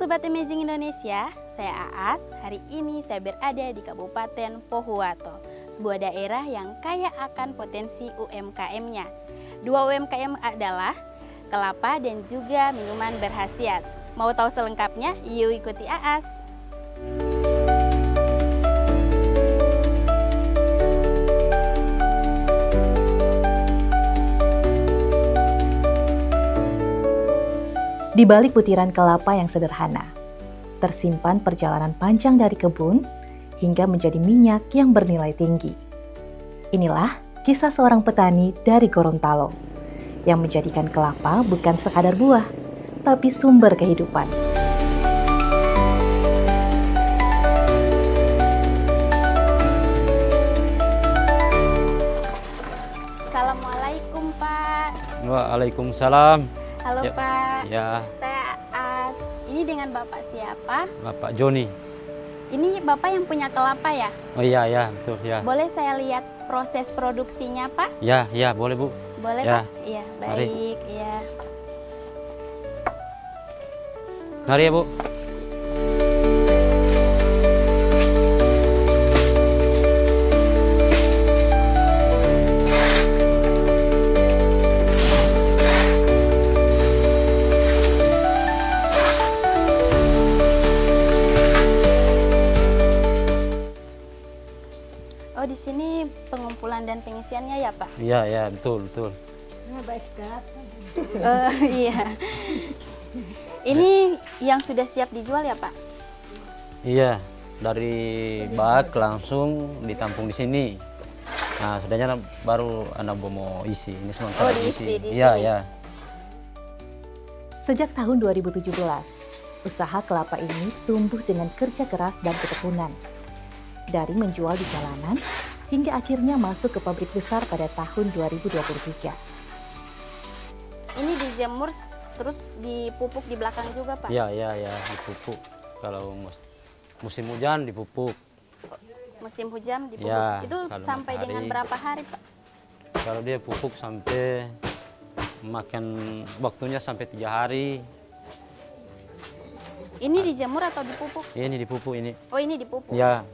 Sobat Amazing Indonesia, saya Aas. Hari ini saya berada di Kabupaten Pohuwato, sebuah daerah yang kaya akan potensi UMKM-nya. Dua UMKM adalah kelapa dan juga minuman berkhasiat. Mau tahu selengkapnya? Yuk ikuti Aas. Di balik butiran kelapa yang sederhana, tersimpan perjalanan panjang dari kebun hingga menjadi minyak yang bernilai tinggi. Inilah kisah seorang petani dari Gorontalo yang menjadikan kelapa bukan sekadar buah, tapi sumber kehidupan. Assalamualaikum Pak. Waalaikumsalam. Halo Ya, Pak. ya, Saya Aas. Ini dengan Bapak siapa? Bapak Joni. Ini Bapak yang punya kelapa ya? Oh iya, ya, betul ya. Boleh saya lihat proses produksinya Pak? Ya, ya, boleh Bu. Boleh Ya. Pak? Iya, Mari. baik. Iya. Mari ya Bu. Oh, di sini pengumpulan dan pengisiannya ya Pak? Iya, ya, betul, betul. Iya. Ini yang sudah siap dijual ya Pak? Iya, dari bak langsung ditampung di sini. Nah, sudahnya baru anak mau isi. Ini semua Oh, kalau diisi di Iya, sini. ya. Sejak tahun 2017, usaha kelapa ini tumbuh dengan kerja keras dan ketekunan. Dari menjual di jalanan, hingga akhirnya masuk ke pabrik besar pada tahun 2023. Ini dijemur terus dipupuk di belakang juga Pak? Iya, ya, ya, dipupuk. Kalau musim hujan dipupuk. Musim hujan dipupuk. Ya, Itu kalau sampai matahari. dengan berapa hari Pak? Kalau dia pupuk sampai makan waktunya sampai 3 hari. Ini dijemur atau dipupuk? Ini dipupuk ini. Oh, ini dipupuk. Ya.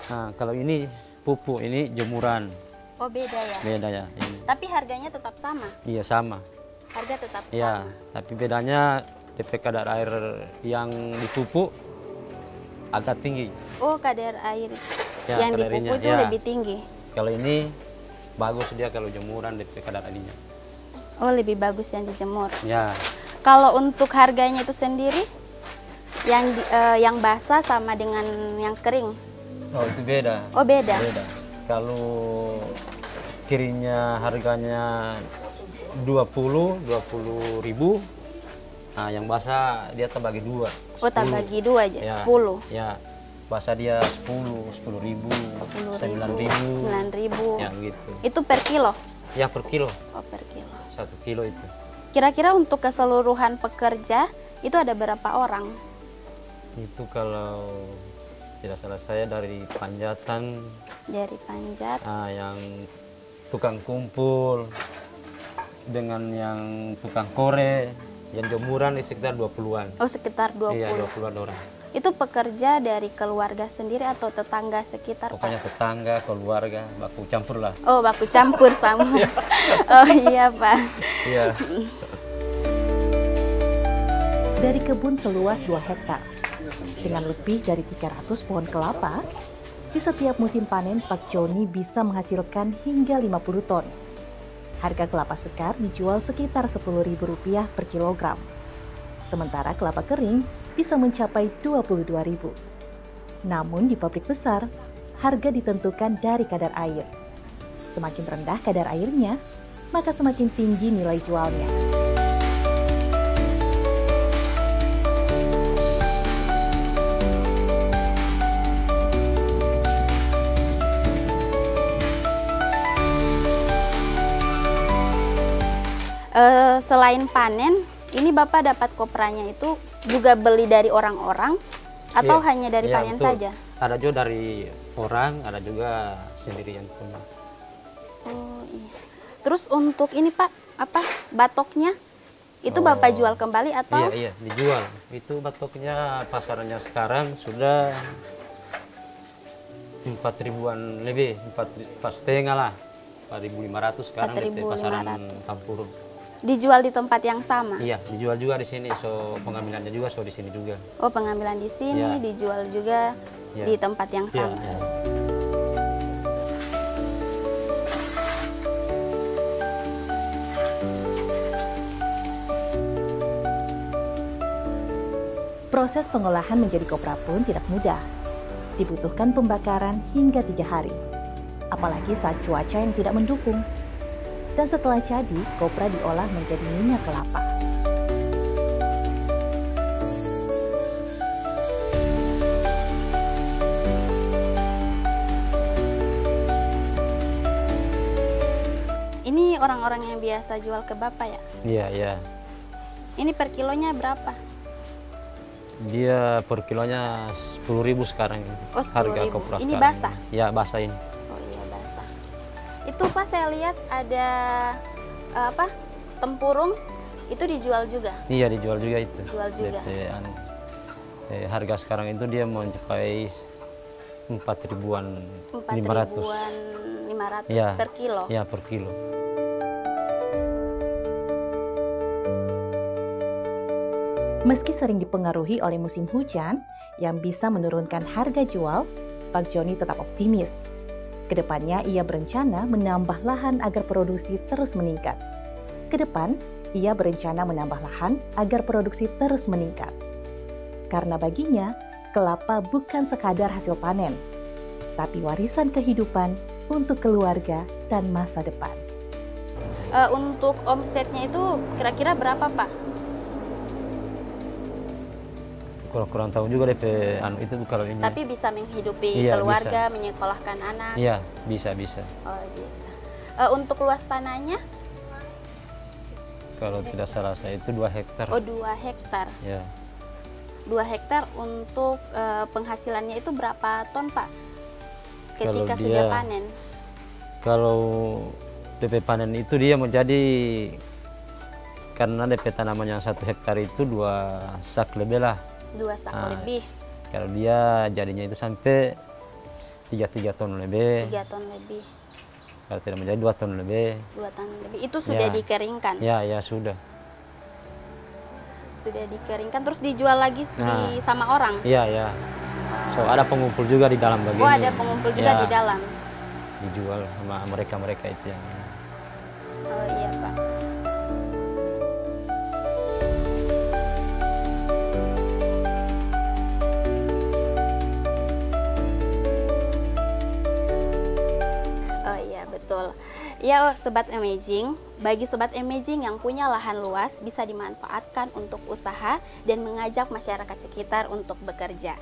Nah, kalau ini pupuk, ini jemuran. Oh, beda ya. Beda ya. Ini. Tapi harganya tetap sama. Iya sama. Harga tetap Ya, sama. tapi bedanya DP kadar air yang dipupuk agak tinggi. Oh, kadar air Ya, yang kadar dipupuk airnya, itu ya. lebih tinggi. Kalau ini bagus dia kalau jemuran DP kadar airnya. Oh, lebih bagus yang dijemur. Ya, Kalau untuk harganya itu sendiri, yang basah sama dengan yang kering. oh itu beda. Oh, beda. Beda. Kalau kirinya harganya 20 ribu. Nah, yang basah dia terbagi dua. Oh, tak 10. bagi dua aja, Ya, 10. Ya, basah dia 10 ribu, 9 ribu. 9.000. Ya, begitu. Itu per kilo? Ya, per kilo. Oh, per kilo. 1 kilo itu. Kira-kira untuk keseluruhan pekerja, itu ada berapa orang? Itu kalau tidak salah saya dari Panjatan, Dari Panjat. yang tukang kumpul, dengan yang tukang kore, yang jemuran di sekitar 20-an. Oh, sekitar 20. Iya, 20-an orang. Itu pekerja dari keluarga sendiri atau tetangga sekitar, Pokoknya Pak? tetangga, keluarga, baku campur lah. Oh, baku campur sama. Oh iya, Pak. Iya. Dari kebun seluas 2 hektar, dengan lebih dari 300 pohon kelapa, di setiap musim panen Pak Joni bisa menghasilkan hingga 50 ton. Harga kelapa sekar dijual sekitar Rp10.000 per kilogram. Sementara kelapa kering bisa mencapai Rp22.000. Namun di pabrik besar, harga ditentukan dari kadar air. Semakin rendah kadar airnya, maka semakin tinggi nilai jualnya. Selain panen, ini Bapak dapat kopranya itu juga beli dari orang-orang atau Iya, hanya dari iya, panen betul. saja? Ada juga dari orang, ada juga sendiri yang punya. Oh iya. Terus untuk ini Pak, apa batoknya? Itu Bapak jual kembali atau? Iya, dijual. Itu batoknya pasarannya sekarang sudah 4.000-an lebih, 4,5 lah. 4.500 sekarang di pasaran Tampurung. Dijual di tempat yang sama? Iya, dijual juga di sini. So pengambilannya juga di sini juga. Oh, pengambilan di sini, dijual juga di tempat yang sama. Proses pengolahan menjadi kopra pun tidak mudah. Dibutuhkan pembakaran hingga 3 hari. Apalagi saat cuaca yang tidak mendukung. Dan setelah jadi, kopra diolah menjadi minyak kelapa. Ini orang-orang yang biasa jual ke Bapak ya? Iya. Ini per kilonya berapa? Dia per kilonya 10.000 sekarang. Oh, 10.000. Harga kopra Ini sekarang. basah? Ya, basah ini. Oh iya, basah. Itu Pak, saya lihat ada tempurung, itu dijual juga? Iya, dijual juga itu. Jual juga. Harga sekarang itu dia mencapai 4.000-an, 4.500 per kilo? Iya, per kilo. Meski sering dipengaruhi oleh musim hujan yang bisa menurunkan harga jual, Pak Joni tetap optimis. Kedepannya ia berencana menambah lahan agar produksi terus meningkat. Kedepan, ia berencana menambah lahan agar produksi terus meningkat. Karena baginya, kelapa bukan sekadar hasil panen, tapi warisan kehidupan untuk keluarga dan masa depan. Untuk omsetnya itu kira-kira berapa, Pak? Kurang tahu juga DP itu kalau ini. Tapi bisa menghidupi keluarga, bisa menyekolahkan anak. Iya, bisa. Oh, bisa. Untuk luas tanahnya? Kalau tidak salah saya itu 2 hektar. Oh, 2 hektar. Ya. 2 hektar untuk penghasilannya itu berapa ton, Pak? Ketika sudah panen. Kalau DP panen itu dia menjadi, karena DP tanaman yang 1 hektar itu 2 sak lebih lah. 2 sak lebih. Kalau dia jadinya itu sampai 3 ton lebih. 3 ton lebih. Kalau tidak menjadi 2 ton lebih. 2 ton lebih. Itu sudah dikeringkan? Ya, sudah. Sudah dikeringkan terus dijual lagi sama orang? Iya. So ada pengumpul juga di dalam bagian. Oh, ada pengumpul juga di dalam. Dijual sama mereka itu yang. Oh iya, Pak. Betul. Ya, Sobat Amazing, bagi Sobat Amazing yang punya lahan luas bisa dimanfaatkan untuk usaha dan mengajak masyarakat sekitar untuk bekerja.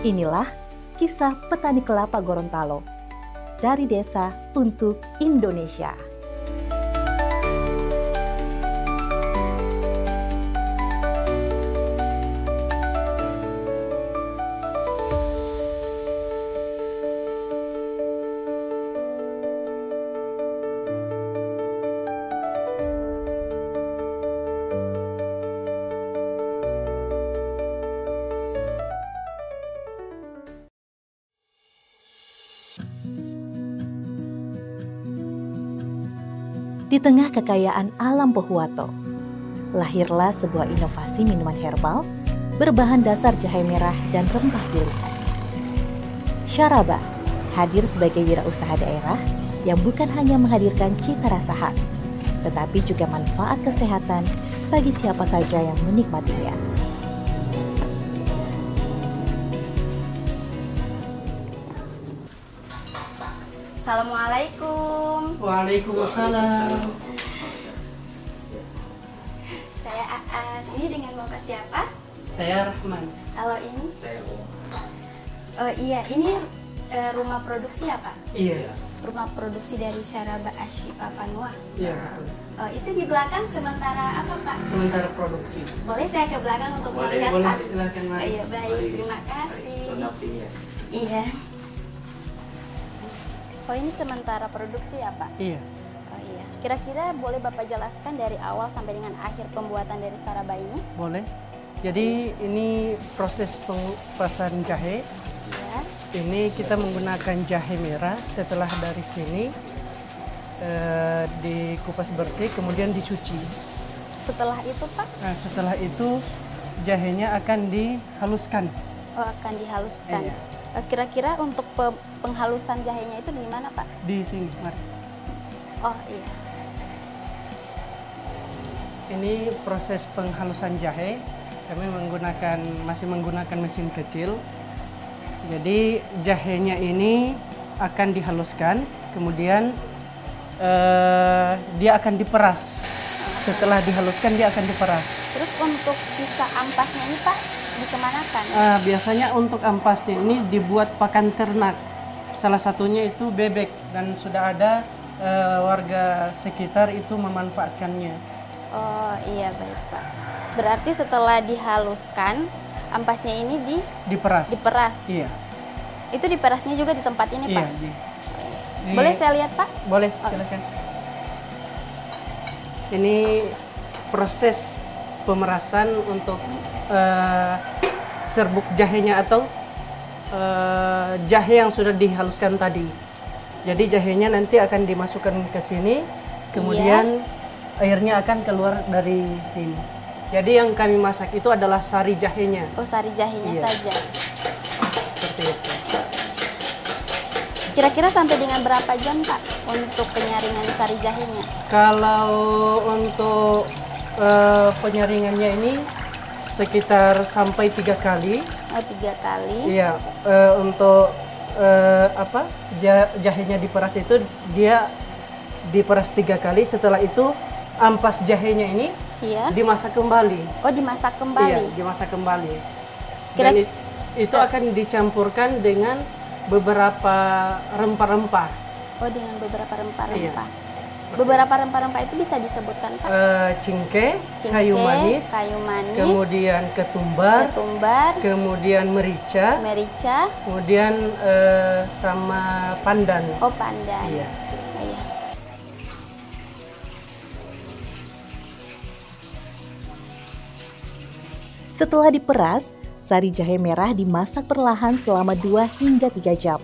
Inilah kisah petani kelapa Gorontalo dari desa untuk Indonesia. Di tengah kekayaan alam Pohuwato, lahirlah sebuah inovasi minuman herbal berbahan dasar jahe merah dan rempah pilihan. Syaraba hadir sebagai wirausaha daerah yang bukan hanya menghadirkan cita rasa khas, tetapi juga manfaat kesehatan bagi siapa saja yang menikmatinya. Assalamualaikum. Waalaikumsalam. Saya Aas. Ini dengan Bapak siapa? Saya Rahman. Kalau ini? Oh iya, ini rumah produksi ya, Pak? Iya. rumah produksi dari Saraba Ashi Papanua. Iya, betul. Oh, itu di belakang sementara apa Pak? Sementara produksi. Boleh saya ke belakang untuk melihat Boleh, Pak? silakan mari. Iya baik, terima kasih. Iya. Oh ini sementara produksi ya Pak? Iya. Oh iya. Kira-kira boleh Bapak jelaskan dari awal sampai dengan akhir pembuatan dari Saraba ini? Boleh. Jadi ini proses pengupasan jahe. Iya. Ini kita menggunakan jahe merah. Setelah dari sini dikupas bersih, kemudian dicuci. Setelah itu Pak? Nah, setelah itu jahenya akan dihaluskan. Oh akan dihaluskan. Iya. Kira-kira untuk penghalusan jahenya itu di mana Pak? Di sini, mari. Oh iya. Ini proses penghalusan jahe. Kami masih menggunakan mesin kecil. Jadi jahenya ini akan dihaluskan, kemudian dia akan diperas. Setelah dihaluskan dia akan diperas. Terus untuk sisa ampasnya ini Pak dikemanakan? Biasanya untuk ampasnya ini dibuat pakan ternak. Salah satunya itu bebek, dan sudah ada warga sekitar itu memanfaatkannya. Oh iya baik Pak. Berarti setelah dihaluskan ampasnya ini Diperas. Iya. Itu diperasnya juga di tempat ini Pak? Iya. Boleh saya lihat Pak? Boleh, silakan. Ini proses pemerasan untuk serbuk jahenya atau jahe yang sudah dihaluskan tadi. Jadi jahenya nanti akan dimasukkan ke sini, kemudian airnya akan keluar dari sini. Jadi yang kami masak itu adalah sari jahenya. Oh sari jahenya saja. Seperti itu. Kira-kira sampai dengan berapa jam Pak untuk penyaringan sari jahenya? Kalau untuk penyaringannya ini sekitar sampai 3 kali. Oh 3 kali. Iya, untuk jahenya diperas itu dia diperas 3 kali. Setelah itu ampas jahenya ini dimasak kembali. Oh dimasak kembali. Iya, dimasak kembali. Dan itu akan dicampurkan dengan beberapa rempah-rempah. Oh dengan beberapa rempah-rempah. Iya. Beberapa rempah-rempah itu bisa disebutkan Pak? Cingke, kayu manis, kemudian ketumbar, kemudian merica, kemudian sama pandan. Oh pandan. Iya. Iya. Setelah diperas, sari jahe merah dimasak perlahan selama 2 hingga 3 jam.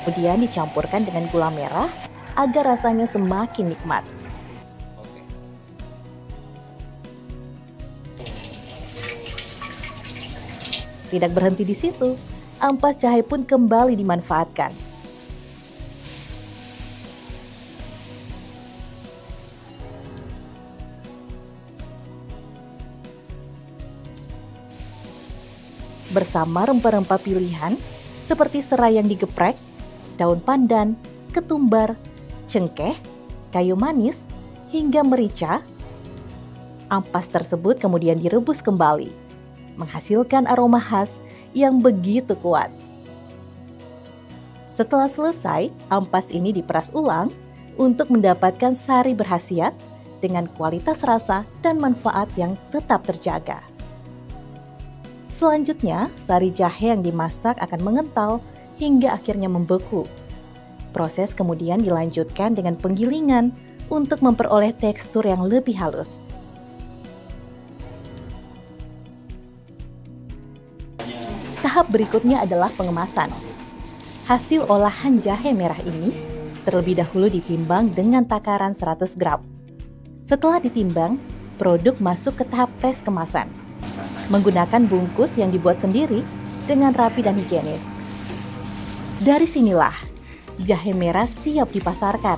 Kemudian dicampurkan dengan gula merah agar rasanya semakin nikmat. Tidak berhenti di situ, ampas jahe pun kembali dimanfaatkan. Bersama rempah-rempah pilihan seperti serai yang digeprek, daun pandan, ketumbar, cengkeh, kayu manis, hingga merica, ampas tersebut kemudian direbus kembali, menghasilkan aroma khas yang begitu kuat. Setelah selesai, ampas ini diperas ulang untuk mendapatkan sari berkhasiat dengan kualitas rasa dan manfaat yang tetap terjaga. Selanjutnya, sari jahe yang dimasak akan mengental hingga akhirnya membeku. Proses kemudian dilanjutkan dengan penggilingan untuk memperoleh tekstur yang lebih halus. Tahap berikutnya adalah pengemasan. Hasil olahan jahe merah ini terlebih dahulu ditimbang dengan takaran 100 gram. Setelah ditimbang, produk masuk ke tahap tes kemasan. Menggunakan bungkus yang dibuat sendiri dengan rapi dan higienis. Dari sinilah, jahe merah siap dipasarkan.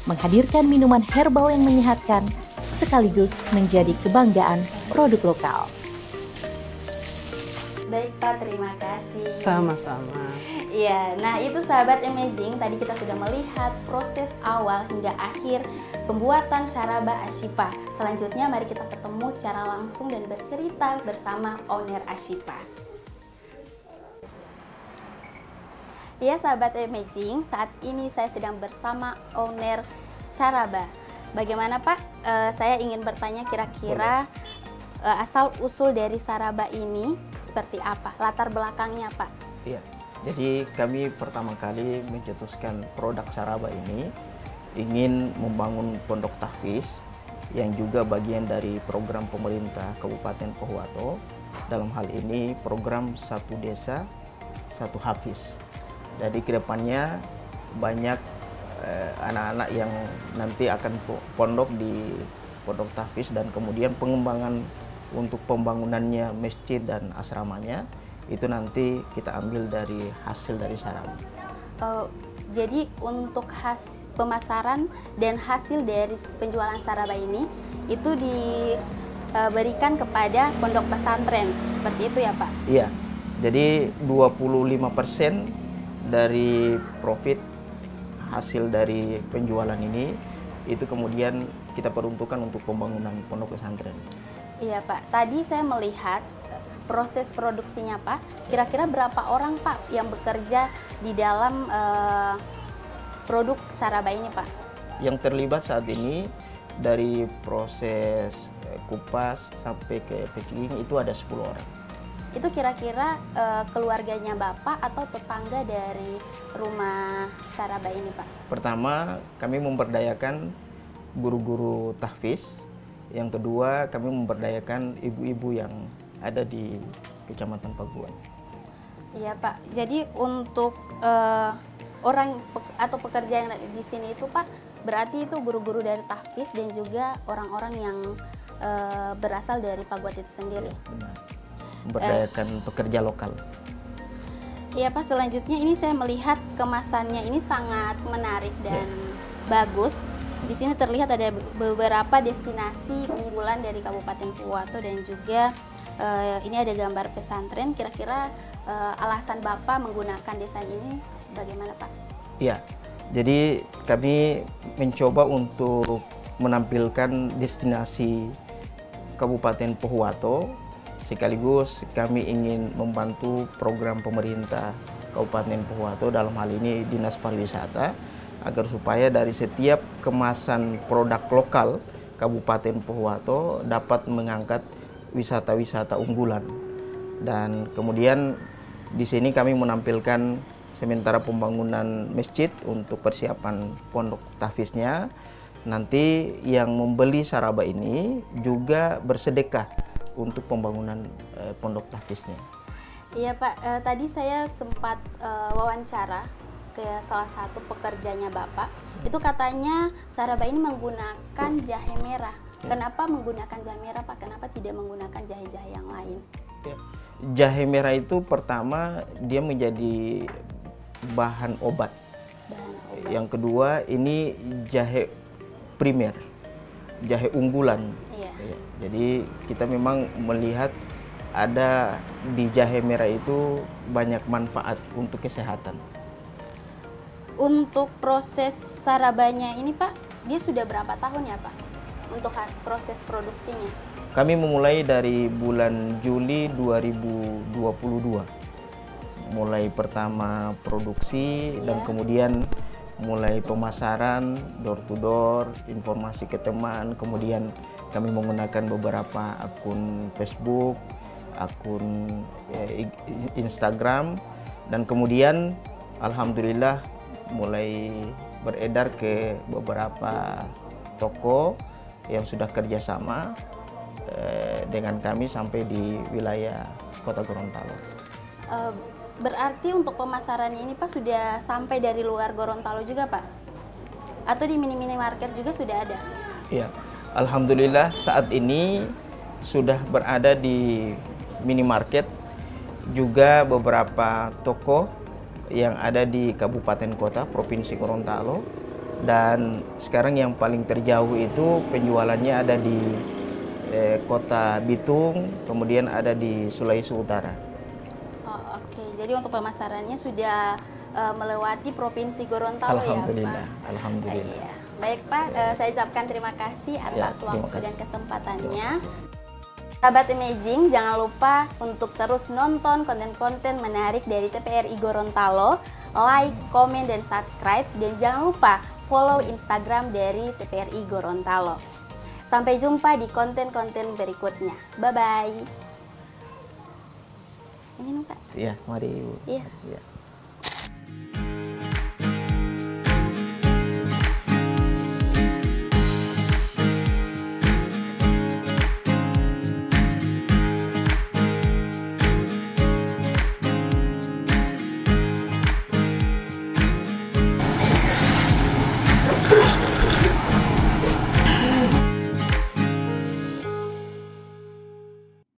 menghadirkan minuman herbal yang menyehatkan sekaligus menjadi kebanggaan produk lokal. Baik Pak, terima kasih. Sama-sama. Iya, nah itu sahabat Amazing, tadi kita sudah melihat proses awal hingga akhir pembuatan Saraba Ashipa. Selanjutnya mari kita ketemu secara langsung dan bercerita bersama owner Ashipa. Ya sahabat Amazing, saat ini saya sedang bersama owner Saraba. Bagaimana Pak? Saya ingin bertanya kira-kira asal usul dari Saraba ini seperti apa? Latar belakangnya Pak? Iya, jadi kami pertama kali mencetuskan produk Saraba ini ingin membangun pondok tahfiz yang juga bagian dari program pemerintah Kabupaten Pohuwato. Dalam hal ini program satu desa, satu hafiz. Jadi kedepannya banyak anak-anak yang nanti akan pondok di pondok tahfiz dan kemudian pengembangan untuk pembangunannya masjid dan asramanya itu nanti kita ambil dari hasil dari Saraba. Jadi untuk pemasaran dan hasil dari penjualan Saraba ini itu diberikan kepada pondok pesantren, seperti itu ya Pak? Iya, jadi 25% dari profit hasil dari penjualan ini itu kemudian kita peruntukkan untuk pembangunan pondok pesantren. Iya Pak, tadi saya melihat proses produksinya Pak, kira-kira berapa orang Pak yang bekerja di dalam produk Saraba ini Pak? Yang terlibat saat ini dari proses kupas sampai ke packaging itu ada 10 orang. Itu kira-kira keluarganya Bapak atau tetangga dari rumah Saraba ini Pak? Pertama, kami memberdayakan guru-guru tahfiz. Yang kedua, kami memberdayakan ibu-ibu yang ada di Kecamatan Paguan. Iya Pak, jadi untuk orang atau pekerja yang di sini itu Pak, berarti itu guru-guru dari tahfiz dan juga orang-orang yang berasal dari Paguat itu sendiri. Benar. Memberdayakan pekerja lokal. Iya Pak, selanjutnya ini saya melihat kemasannya ini sangat menarik dan bagus. Di sini terlihat ada beberapa destinasi unggulan dari Kabupaten Pohuwato dan juga ini ada gambar pesantren. Kira-kira alasan Bapak menggunakan desain ini bagaimana Pak? Ya, jadi kami mencoba untuk menampilkan destinasi Kabupaten Pohuwato, sekaligus kami ingin membantu program pemerintah Kabupaten Pohuwato, dalam hal ini Dinas Pariwisata, agar supaya dari setiap kemasan produk lokal Kabupaten Pohuwato dapat mengangkat wisata-wisata unggulan. Dan kemudian di sini kami menampilkan sementara pembangunan masjid untuk persiapan pondok tahfiznya. Nanti yang membeli Saraba ini juga bersedekah untuk pembangunan pondok tahfiznya. Iya Pak, tadi saya sempat wawancara ke salah satu pekerjanya Bapak. Itu katanya Saraba ini menggunakan jahe merah. Kenapa menggunakan jahe merah Pak? Kenapa tidak menggunakan jahe-jahe yang lain? Jahe merah itu pertama dia menjadi bahan obat. Yang kedua ini jahe primer, jahe unggulan. Iya. Jadi kita memang melihat ada di jahe merah itu banyak manfaat untuk kesehatan. Untuk proses Sarabanya ini Pak, dia sudah berapa tahun ya Pak? Untuk proses produksinya? Kami memulai dari bulan Juli 2022. Mulai pertama produksi dan kemudian mulai pemasaran, door to door, informasi ke teman, kemudian kami menggunakan beberapa akun Facebook, akun Instagram, dan kemudian alhamdulillah mulai beredar ke beberapa toko yang sudah kerjasama dengan kami sampai di wilayah Kota Gorontalo. Berarti untuk pemasarannya ini Pak sudah sampai dari luar Gorontalo juga Pak? Atau di mini-mini market juga sudah ada? Iya, alhamdulillah saat ini sudah berada di minimarket, juga beberapa toko yang ada di kabupaten kota Provinsi Gorontalo, Dan sekarang yang paling terjauh itu penjualannya ada di kota Bitung, kemudian ada di Sulawesi Utara. Oh, oke. Jadi untuk pemasarannya sudah melewati Provinsi Gorontalo ya, Alhamdulillah, Pak? alhamdulillah. Iya. Baik, Pak. Saya ucapkan terima kasih atas terima waktu kasih. dan kesempatannya. Terima kasih. Sahabat Amazing, jangan lupa untuk terus nonton konten-konten menarik dari TPRI Gorontalo, like, komen, dan subscribe, dan jangan lupa follow Instagram dari TPRI Gorontalo. Sampai jumpa di konten-konten berikutnya. Bye-bye. Ini Pak. Iya, mari Ibu. Iya. Iya.